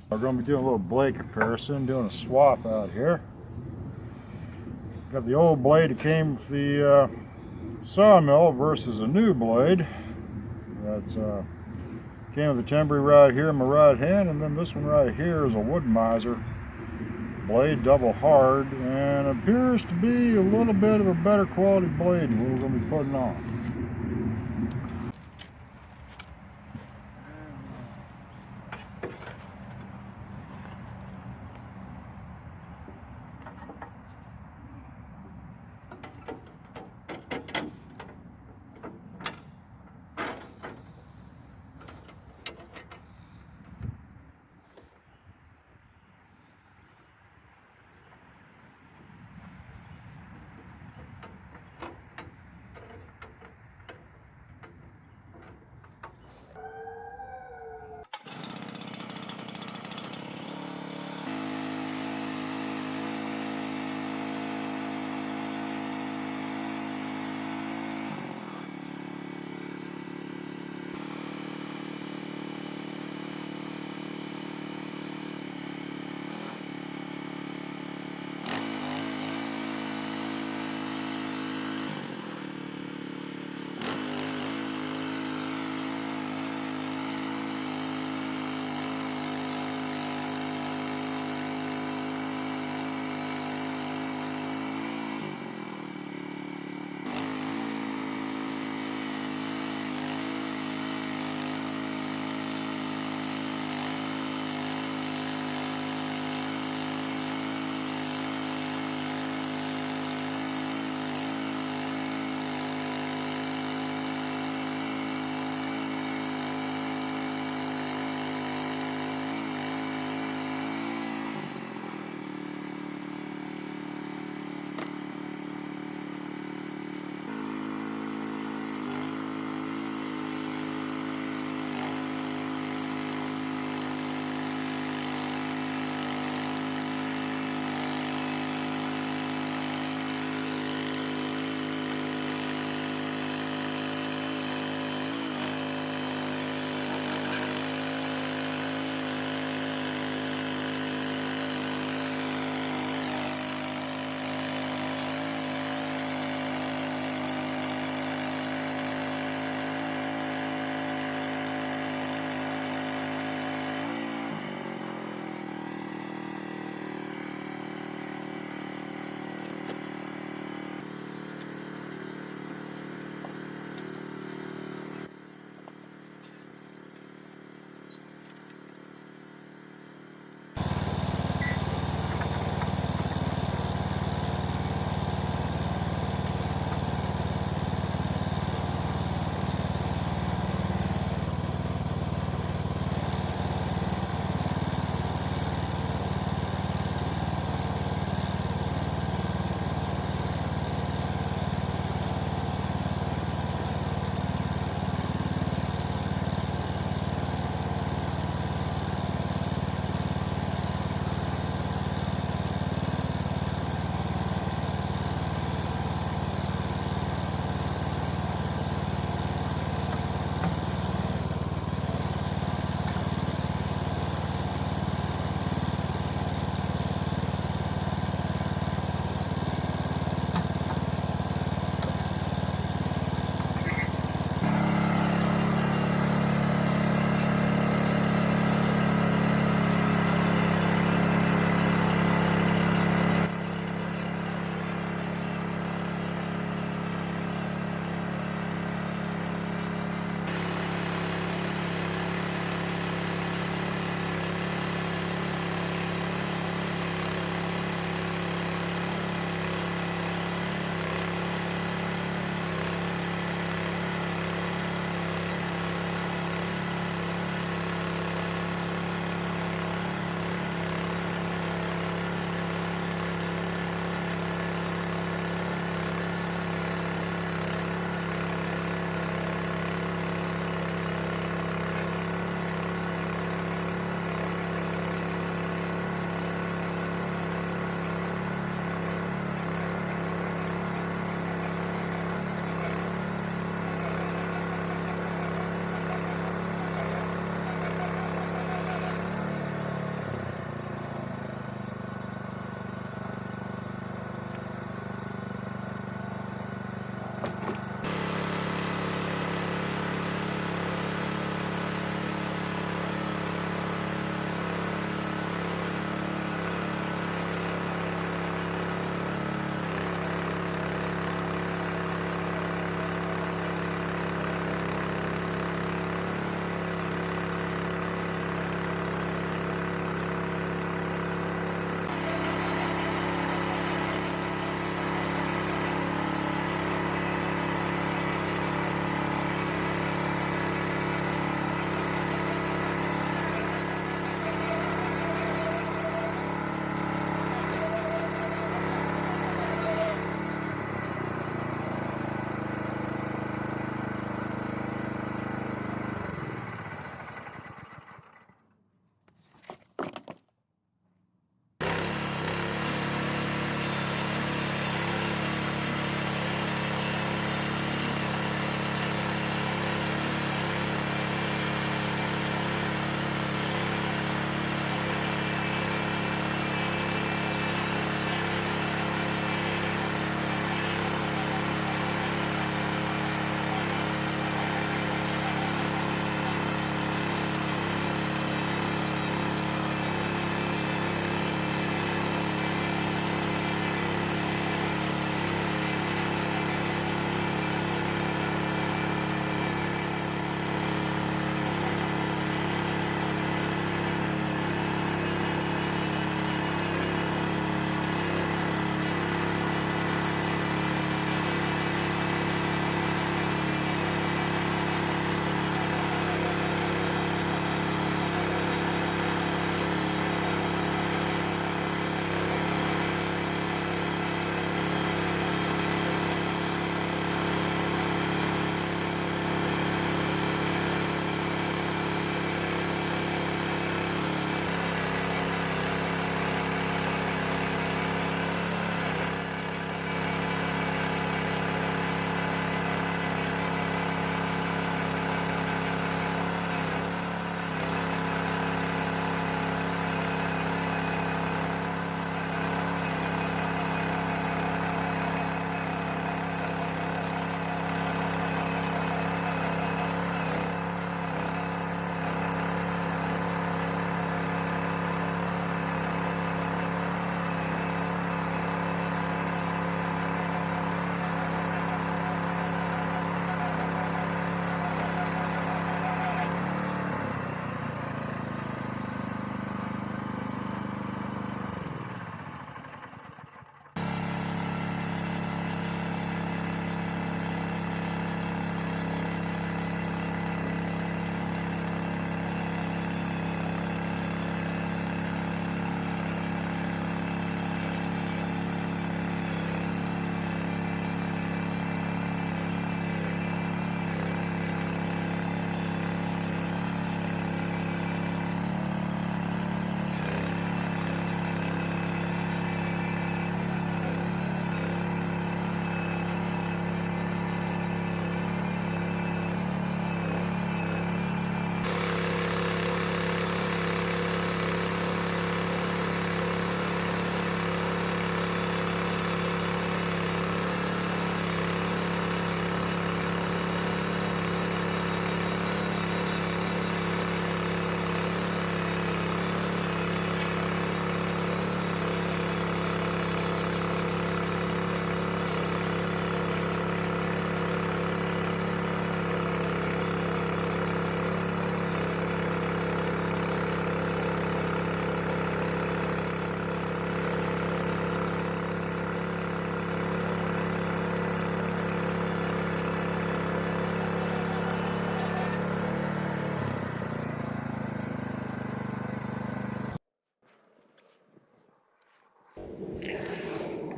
We're going to be doing a little blade comparison, doing a swap out here. Got the old blade that came with the Sawmill versus a new blade. That's came with the Timbery right here in my right hand, and then this one right here is a wood miser blade, double hard, and appears to be a little bit of a better quality blade than we're going to be putting on.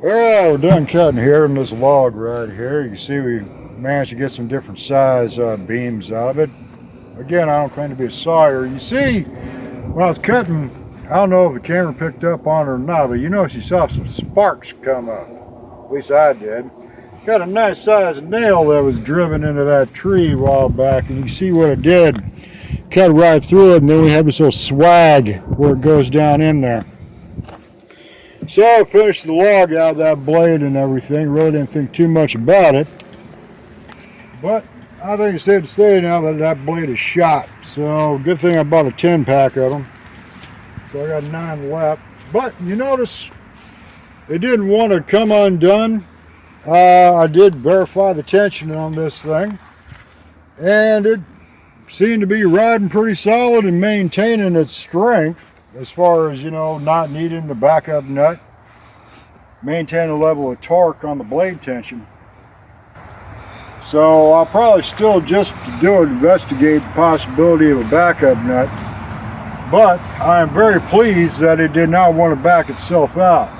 Well, we're done cutting here on this log right here. You can see we managed to get some different size beams out of it. Again, I don't claim to be a sawyer. You see, when I was cutting, I don't know if the camera picked up on it or not, but you notice you saw some sparks come up. At least I did. Got a nice sized nail that was driven into that tree a while back, and you can see what it did. Cut right through it, and then we have this little swag where it goes down in there. So I finished the log out of that blade and everything. Really didn't think too much about it. But I think it's safe to say now that that blade is shot. So good thing I bought a 10-pack of them. So I got 9 left. But you notice it didn't want to come undone. I did verify the tension on this thing. And it seemed to be riding pretty solid and maintaining its strength. As far as, you know, not needing the backup nut, maintain a level of torque on the blade tension. So I'll probably still just investigate the possibility of a backup nut, but I am very pleased that it did not want to back itself out.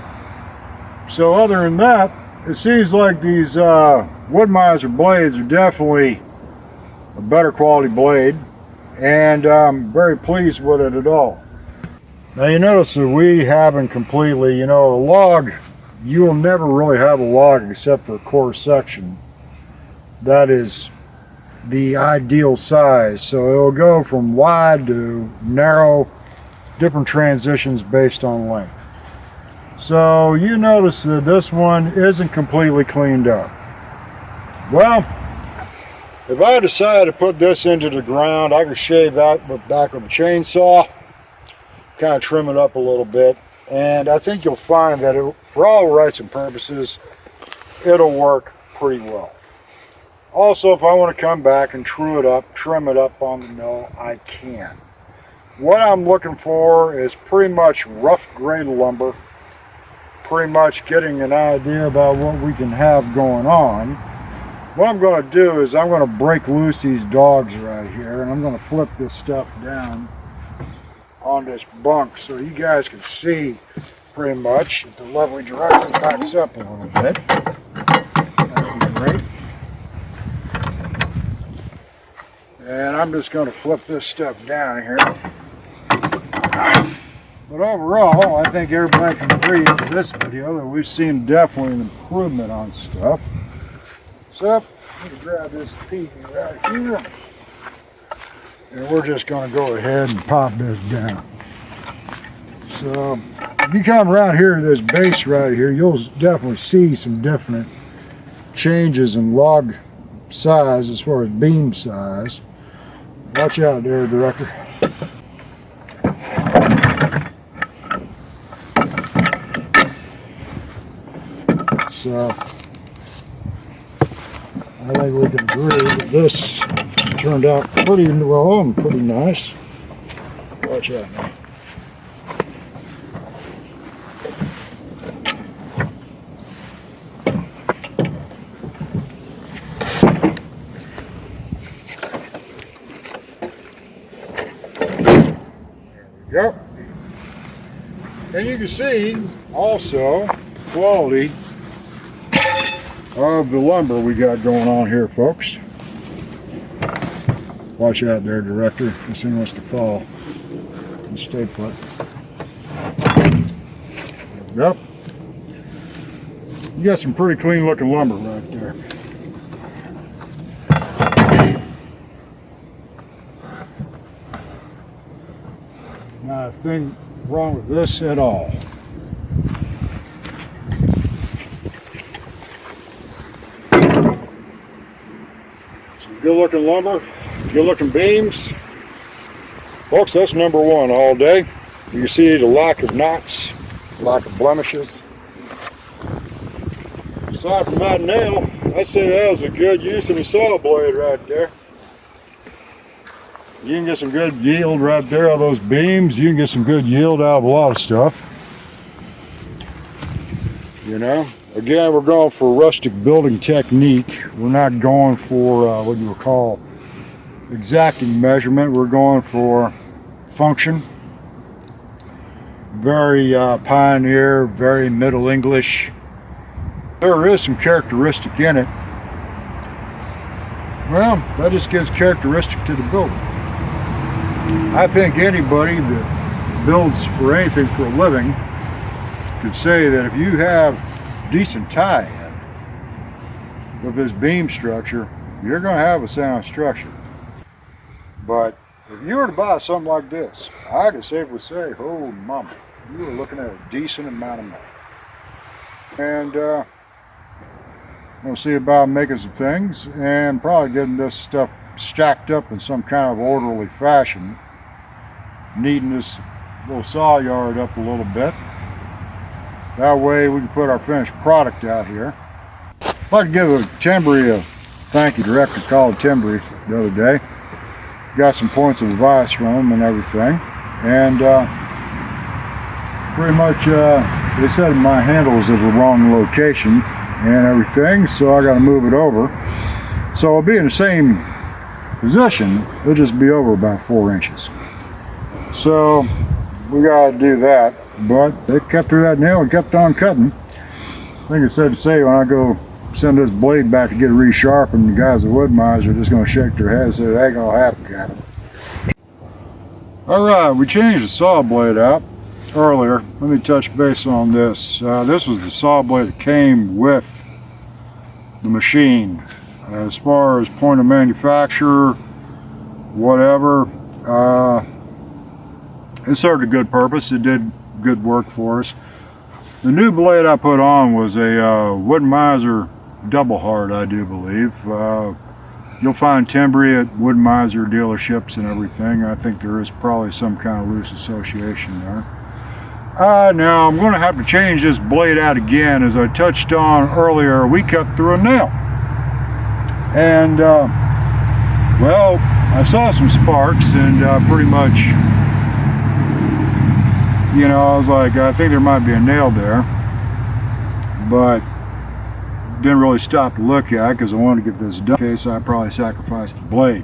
So other than that, it seems like these Wood-Mizer blades are definitely a better quality blade, and I'm very pleased with it at all. Now you notice that we haven't completely, you know, a log, you will never really have a log except for a core section. That is the ideal size. So it'll go from wide to narrow, different transitions based on length. So you notice that this one isn't completely cleaned up. Well, if I decide to put this into the ground, I can shave that back with a chainsaw, kind of trim it up a little bit, and I think you'll find that for all rights and purposes, it'll work pretty well. Also, if I want to come back and trim it up on the mill, I can. What I'm looking for is pretty much rough grade lumber, pretty much getting an idea about what we can have going on. What I'm going to do is I'm going to break loose these dogs right here, and I'm going to flip this stuff down on this bunk so you guys can see pretty much. The lovely director backs up a little bit. That'd be great. And I'm just going to flip this stuff down here. But overall, I think everybody can agree with this video that we've seen definitely an improvement on stuff. So, let me grab this piece right here. And we're just going to go ahead and pop this down. So, if you come around here to this base right here, you'll definitely see some different changes in log size as far as beam size. Watch out there, director. So, I think we can agree that this turned out pretty well and pretty nice. Watch out now. There we go. And you can see also the quality of the lumber we got going on here, folks. Watch out there, director. This thing wants to fall. And stay put. Yep. You got some pretty clean looking lumber right there. Not a thing wrong with this at all. Some good looking lumber, good looking beams. Folks, that's number one all day. You can see the lack of knots, lack of blemishes. Aside from that nail, I'd say that was a good use of the saw blade right there. You can get some good yield right there out of those beams. You can get some good yield out of a lot of stuff. You know, again, we're going for rustic building technique. We're not going for what you would call exacting measurement. We're going for function. Very pioneer, very Middle English. There is some characteristic in it. Well, that just gives characteristic to the building. I think anybody that builds for anything for a living could say that if you have decent tie-in with this beam structure, you're going to have a sound structure. But if you were to buy something like this, I could safely say, oh mama, you were looking at a decent amount of money. And we'll see about making some things and probably getting this stuff stacked up in some kind of orderly fashion, neating this little saw yard up a little bit. That way we can put our finished product out here. I'd like to give a Timbery a thank you. Director called Timbery the other day. Got some points of advice from him and everything. And pretty much they said my handles are the wrong location and everything, so I got to move it over. So it'll be in the same position, it'll just be over about 4 inches. So we got to do that, but they cut through that nail and kept on cutting. I think it's safe to say when I go send this blade back to get it resharpened, the guys at Wood-Mize are just going to shake their heads and say, it ain't going to happen, Captain. Alright, we changed the saw blade out earlier. Let me touch base on this. This was the saw blade that came with the machine. As far as point of manufacture, whatever, it served a good purpose. It did good work for us. The new blade I put on was a Wood-Mize double hard, I do believe. You'll find Timbery at Wood-Mize dealerships and everything. I think there is probably some kind of loose association there. Now I'm going to have to change this blade out again. As I touched on earlier, we cut through a nail. And, well, I saw some sparks and pretty much, you know, I was like, I think there might be a nail there. But didn't really stop to look at it because I wanted to get this done. In case I probably sacrificed the blade.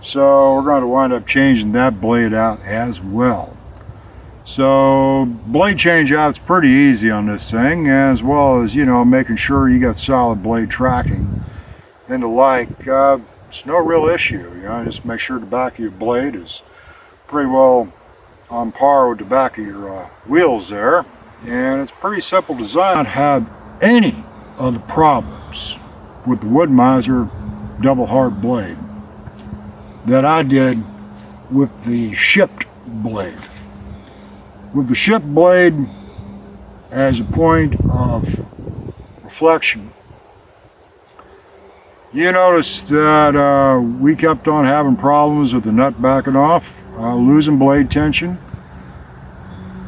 So we're going to wind up changing that blade out as well. So blade change out's pretty easy on this thing, as well as, you know, making sure you got solid blade tracking and the like. It's no real issue, you know, just make sure the back of your blade is pretty well on par with the back of your wheels there. And it's pretty simple design. I don't have any of the problems with the Wood-Mize double hard blade that I did with the shipped blade. With the shipped blade as a point of reflection, you notice that we kept on having problems with the nut backing off, losing blade tension.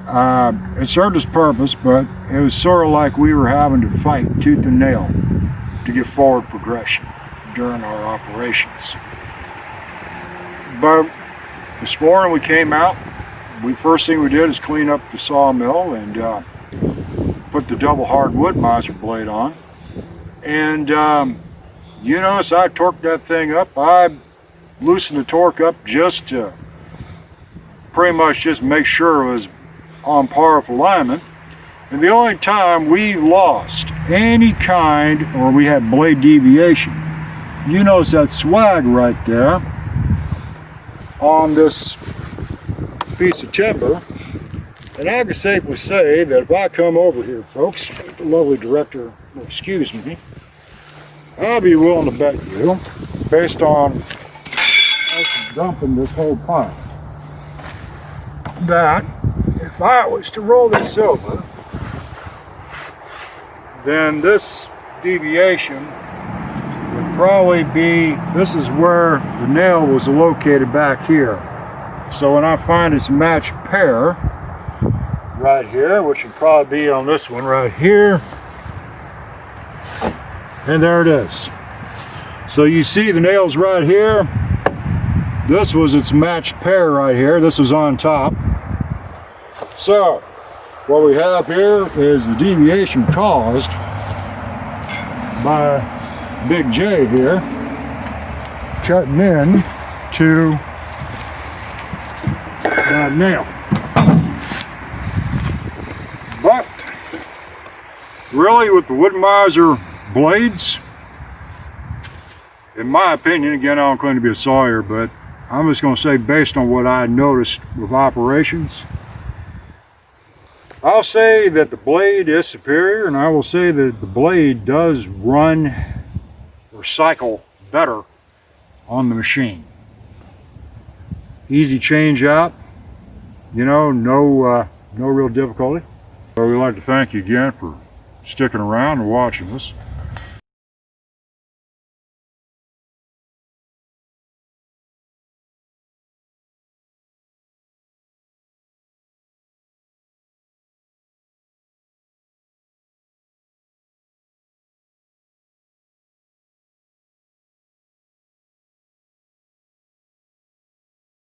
It served its purpose, but it was sort of like we were having to fight tooth and nail to get forward progression during our operations. But this morning we came out. First thing we did is clean up the sawmill and put the double hard Wood-Mize blade on. And you notice I torqued that thing up. I loosened the torque up just to pretty much just make sure it was on par with alignment. And the only time we lost any kind, or we had blade deviation, you notice that swag right there on this piece of timber. And I can safely say that if I come over here, folks, the lovely director will excuse me, I'll be willing to bet you, based on us dumping this whole pipe, that if I was to roll this over, then this deviation would probably be, this is where the nail was located back here. So when I find its matched pair right here, which would probably be on this one right here, and there it is. So you see the nails right here. This was its matched pair right here. This was on top. So what we have here is the deviation caused by Big J here cutting in to that nail. But Really, with the Wood-Mizer blades, in my opinion, again, I don't claim to be a sawyer, but I'm just going to say, based on what I noticed with operations, I'll say that the blade is superior, and I will say that the blade does run or cycle better on the machine. Easy change out, you know, no real difficulty. So we'd like to thank you again for sticking around and watching this.